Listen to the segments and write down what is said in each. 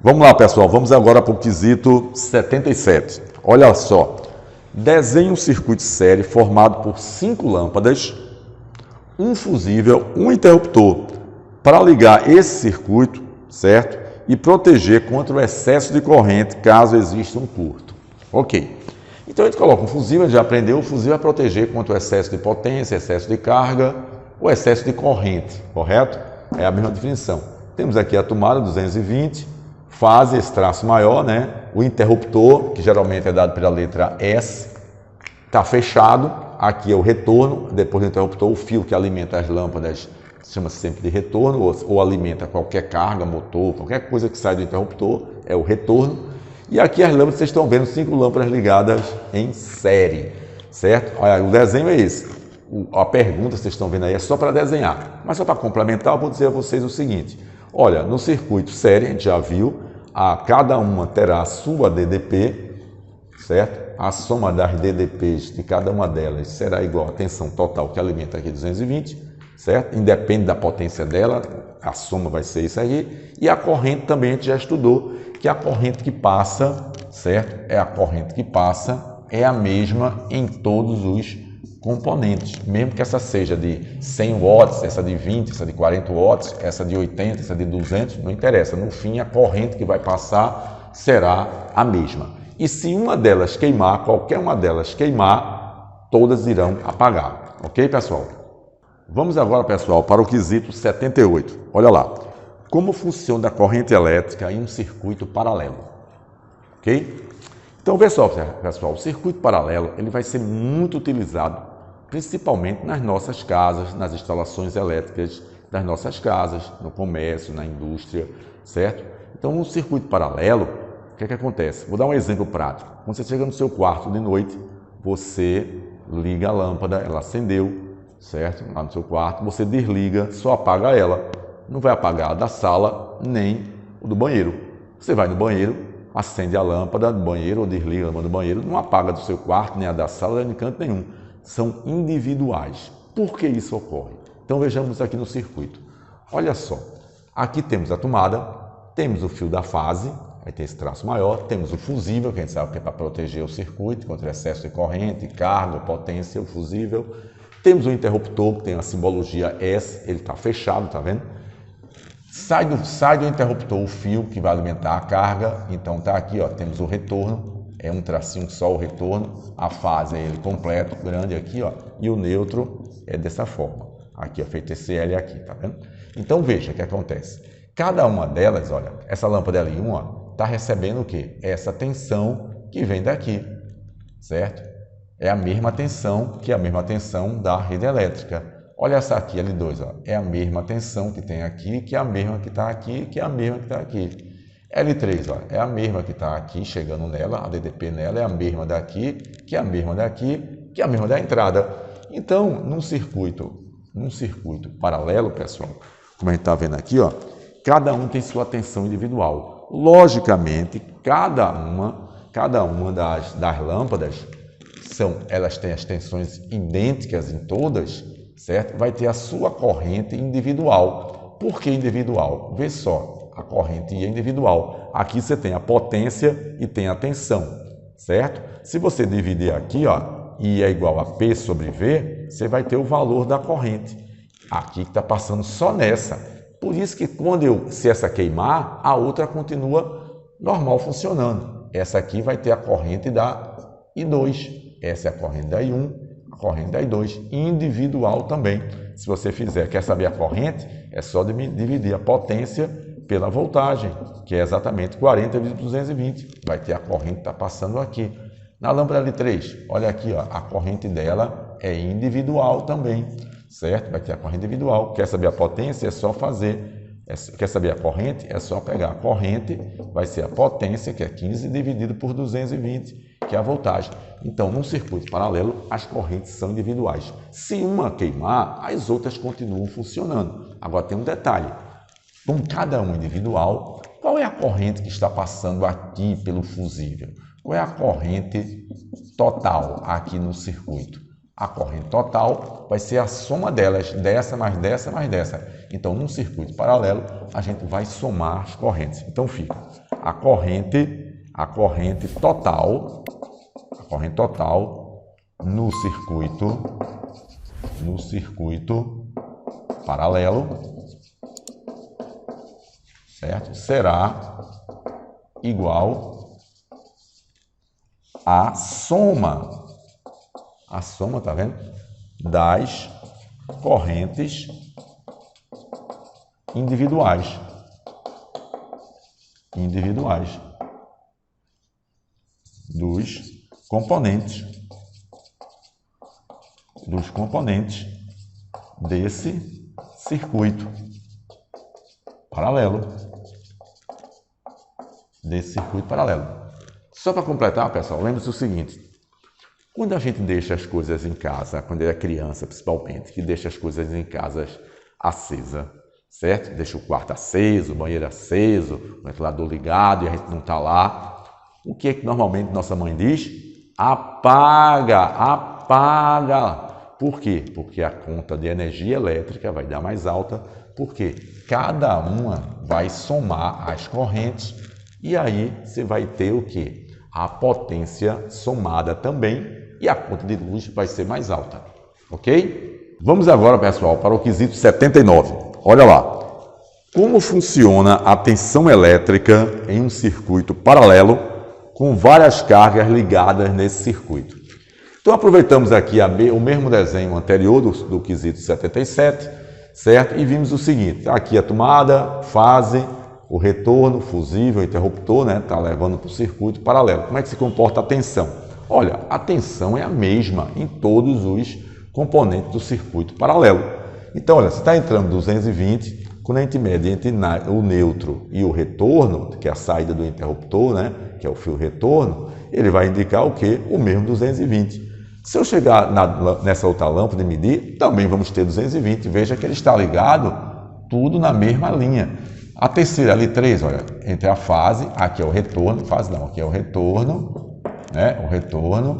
Vamos lá, pessoal. Vamos agora para o quesito 77. Olha só. Desenhe um circuito série formado por 5 lâmpadas, um fusível, um interruptor, para ligar esse circuito, certo? E proteger contra o excesso de corrente caso exista um curto. Ok. Então a gente coloca um fusível, a gente já aprendeu, o fusível é proteger contra o excesso de potência, excesso de carga, o excesso de corrente, correto? É a mesma definição. Temos aqui a tomada 220, fase, esse traço maior, né? O interruptor, que geralmente é dado pela letra S, está fechado. Aqui é o retorno, depois do interruptor, o fio que alimenta as lâmpadas chama-se sempre de retorno, ou alimenta qualquer carga, motor, qualquer coisa que sai do interruptor, é o retorno. E aqui as lâmpadas, vocês estão vendo 5 lâmpadas ligadas em série, certo? Olha, o desenho é esse. A pergunta que vocês estão vendo aí é só para desenhar. Mas só para complementar, eu vou dizer a vocês o seguinte. Olha, no circuito série, a gente já viu, cada uma terá a sua DDP, certo? A soma das DDPs de cada uma delas será igual à tensão total que alimenta aqui 220, certo? Independe da potência dela, a soma vai ser isso aí. E a corrente também a gente já estudou, que a corrente que passa, certo? A corrente que passa é a mesma em todos os componentes, mesmo que essa seja de 100 watts, essa de 20, essa de 40 watts, essa de 80, essa de 200, não interessa. No fim, a corrente que vai passar será a mesma. E se uma delas queimar, qualquer uma delas queimar, todas irão apagar. Ok, pessoal? Vamos agora, pessoal, para o quesito 78. Olha lá. Como funciona a corrente elétrica em um circuito paralelo? Ok? Então, pessoal, o circuito paralelo ele vai ser muito utilizado, principalmente nas nossas casas, nas instalações elétricas das nossas casas, no comércio, na indústria, certo? Então, no circuito paralelo, o que é que acontece? Vou dar um exemplo prático. Quando você chega no seu quarto de noite, você liga a lâmpada, ela acendeu, certo? Lá no seu quarto, você desliga, só apaga ela. Não vai apagar a da sala, nem o do banheiro. Você vai no banheiro, acende a lâmpada do banheiro ou desliga a lâmpada do banheiro, não apaga do seu quarto, nem a da sala, nem de canto nenhum. São individuais. Por que isso ocorre? Então vejamos aqui no circuito. Olha só, aqui temos a tomada, temos o fio da fase, aí tem esse traço maior, temos o fusível, que a gente sabe que é para proteger o circuito contra excesso de corrente, carga, potência, o fusível. Temos o interruptor, que tem a simbologia S, ele está fechado, tá vendo? Sai do interruptor o fio que vai alimentar a carga, então tá aqui, ó, temos o retorno, é um tracinho só o retorno, a fase é ele completo, grande aqui, ó, e o neutro é dessa forma, aqui, ó, feito esse L aqui, tá vendo? Então veja o que acontece, cada uma delas, olha, essa lâmpada L1, ó, tá recebendo o quê? Essa tensão que vem daqui, certo? É a mesma tensão que a mesma tensão da rede elétrica. Olha essa aqui, L2, ó, é a mesma tensão que tem aqui, que é a mesma que está aqui, que é a mesma que está aqui. L3, ó, é a mesma que está aqui, chegando nela, a DDP nela é a mesma daqui, que é a mesma daqui, que é a mesma da entrada. Então, num circuito paralelo, pessoal, como a gente está vendo aqui, ó, cada um tem sua tensão individual. Logicamente, cada uma das lâmpadas, elas têm as tensões idênticas em todas, certo? Vai ter a sua corrente individual. Por que individual? Vê só, a corrente é individual. Aqui você tem a potência e tem a tensão, certo? Se você dividir aqui, ó, I é igual a P sobre V, você vai ter o valor da corrente. Aqui que está passando só nessa. Por isso que se essa queimar, a outra continua normal funcionando. Essa aqui vai ter a corrente da I2. Essa é a corrente da I1, a corrente da I2, individual também. Se você quer saber a corrente, é só dividir a potência pela voltagem, que é exatamente 40 vezes 220. Vai ter a corrente que está passando aqui. Na lâmpada L3, olha aqui, ó, a corrente dela é individual também, certo? Vai ter a corrente individual. Quer saber a potência? É só fazer. Quer saber a corrente? É só pegar a corrente, vai ser a potência, que é 15, dividido por 220, que é a voltagem. Então, num circuito paralelo, as correntes são individuais. Se uma queimar, as outras continuam funcionando. Agora tem um detalhe. Com cada um individual, qual é a corrente que está passando aqui pelo fusível? Qual é a corrente total aqui no circuito? A corrente total vai ser a soma delas, dessa mais dessa mais dessa. Então, num circuito paralelo, a gente vai somar as correntes. Então, fica a corrente total no circuito paralelo, certo? Será igual à soma, tá vendo? Das correntes individuais dos componentes desse circuito paralelo. Só para completar, pessoal, lembre-se o seguinte: quando a gente deixa as coisas em casa, quando é criança principalmente, que deixa as coisas em casa acesa, certo? Deixa o quarto aceso, o banheiro aceso, o ventilador ligado e a gente não está lá. O que é que normalmente nossa mãe diz? Apaga. Por quê? Porque a conta de energia elétrica vai dar mais alta, porque cada uma vai somar as correntes e aí você vai ter o quê? A potência somada também e a conta de luz vai ser mais alta, ok? Vamos agora, pessoal, para o quesito 79. Olha lá. Como funciona a tensão elétrica em um circuito paralelo com várias cargas ligadas nesse circuito? Então, aproveitamos aqui o mesmo desenho anterior do quesito 77, certo? E vimos o seguinte, aqui a tomada, fase, o retorno, fusível, interruptor, né? Está levando para o circuito paralelo. Como é que se comporta a tensão? Olha, a tensão é a mesma em todos os componentes do circuito paralelo. Então, olha, se está entrando 220, quando a gente mede entre o neutro e o retorno, que é a saída do interruptor, né? Que é o fio retorno, ele vai indicar o quê? O mesmo 220. Se eu chegar nessa outra lâmpada e medir, também vamos ter 220. Veja que ele está ligado tudo na mesma linha. A terceira, ali 3, olha, entre a fase, aqui é o retorno, fase não, aqui é o retorno, né? O retorno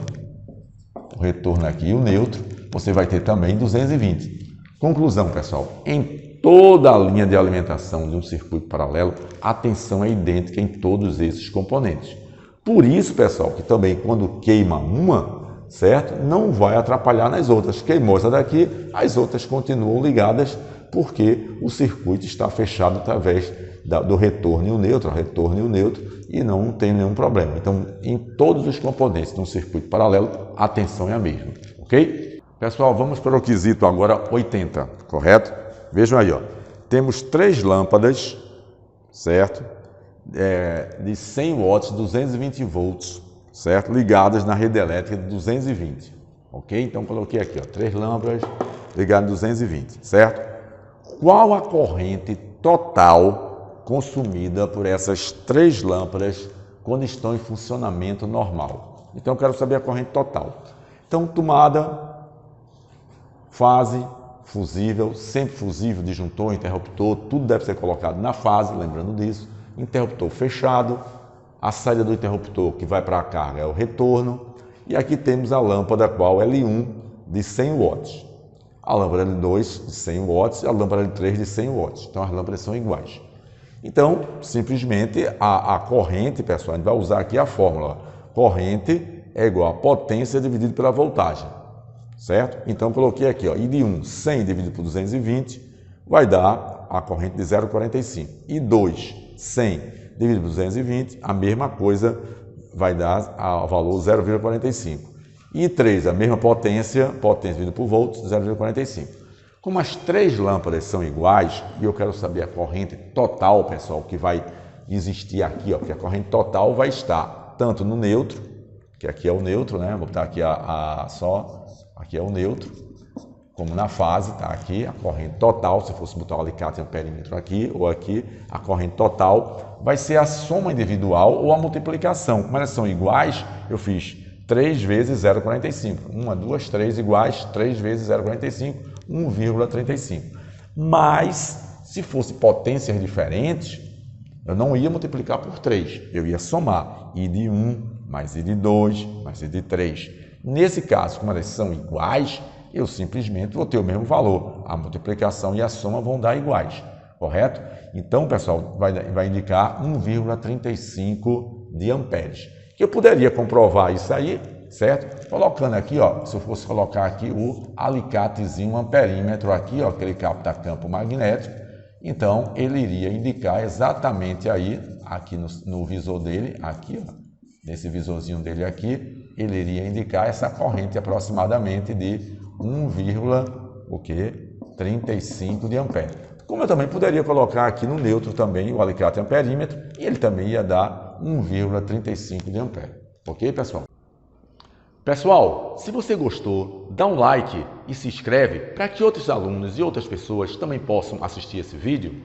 aqui e o neutro, você vai ter também 220. Conclusão, pessoal, em toda a linha de alimentação de um circuito paralelo, a tensão é idêntica em todos esses componentes. Por isso, pessoal, que também quando queima uma, certo? Não vai atrapalhar nas outras. Queimou essa daqui, as outras continuam ligadas porque o circuito está fechado através do retorno e o neutro, e não tem nenhum problema. Então, em todos os componentes de um circuito paralelo, a tensão é a mesma, ok? Pessoal, vamos para o quesito agora 80, correto? Vejam aí, ó. Temos 3 lâmpadas, certo? De 100 watts, 220 volts, certo? Ligadas na rede elétrica de 220, ok? Então, coloquei aqui, ó, 3 lâmpadas ligadas a 220, certo? Qual a corrente total consumida por essas 3 lâmpadas quando estão em funcionamento normal? Então, eu quero saber a corrente total. Então, tomada, fase, fusível, sempre fusível, disjuntor, interruptor, tudo deve ser colocado na fase, lembrando disso. Interruptor fechado, a saída do interruptor que vai para a carga é o retorno, e aqui temos a lâmpada qual L1 de 100 watts, a lâmpada L2 de 100 watts e a lâmpada L3 de 100 watts. Então as lâmpadas são iguais. Então, simplesmente a corrente, pessoal, a gente vai usar aqui a fórmula. Corrente é igual a potência dividido pela voltagem, certo? Então coloquei aqui, ó, I de 1, 100 dividido por 220, vai dar a corrente de 0,45. I 2, 100 dividido por 220, a mesma coisa vai dar o valor 0,45. E 3, a mesma potência dividida por volts, 0,45. Como as 3 lâmpadas são iguais, e eu quero saber a corrente total, pessoal, que vai existir aqui, ó, que a corrente total vai estar tanto no neutro, que aqui é o neutro, né? Vou botar aqui aqui é o neutro, como na fase, tá aqui, a corrente total, se fosse botar o alicate e o perímetro aqui, ou aqui, a corrente total vai ser a soma individual ou a multiplicação. Como elas são iguais, eu fiz 3 vezes 0,45. 1, 2, 3 iguais, 3 vezes 0,45, 1,35. Mas, se fosse potências diferentes, eu não ia multiplicar por 3, eu ia somar I de 1 mais I de 2 mais I de 3. Nesse caso, como elas são iguais, eu simplesmente vou ter o mesmo valor. A multiplicação e a soma vão dar iguais. correto? Então, pessoal, vai indicar 1,35 de amperes. Eu poderia comprovar isso aí, certo? Colocando aqui, ó, se eu fosse colocar aqui o alicatezinho, um amperímetro aqui, ó, que ele capta campo magnético, então ele iria indicar exatamente aí, aqui no visor dele, aqui, ó, nesse visorzinho dele aqui, ele iria indicar essa corrente aproximadamente de 1,35 de ampere. Como eu também poderia colocar aqui no neutro também o alicate amperímetro, e ele também ia dar 1,35 de ampere. Ok, pessoal? Pessoal, se você gostou, dá um like e se inscreve para que outros alunos e outras pessoas também possam assistir esse vídeo.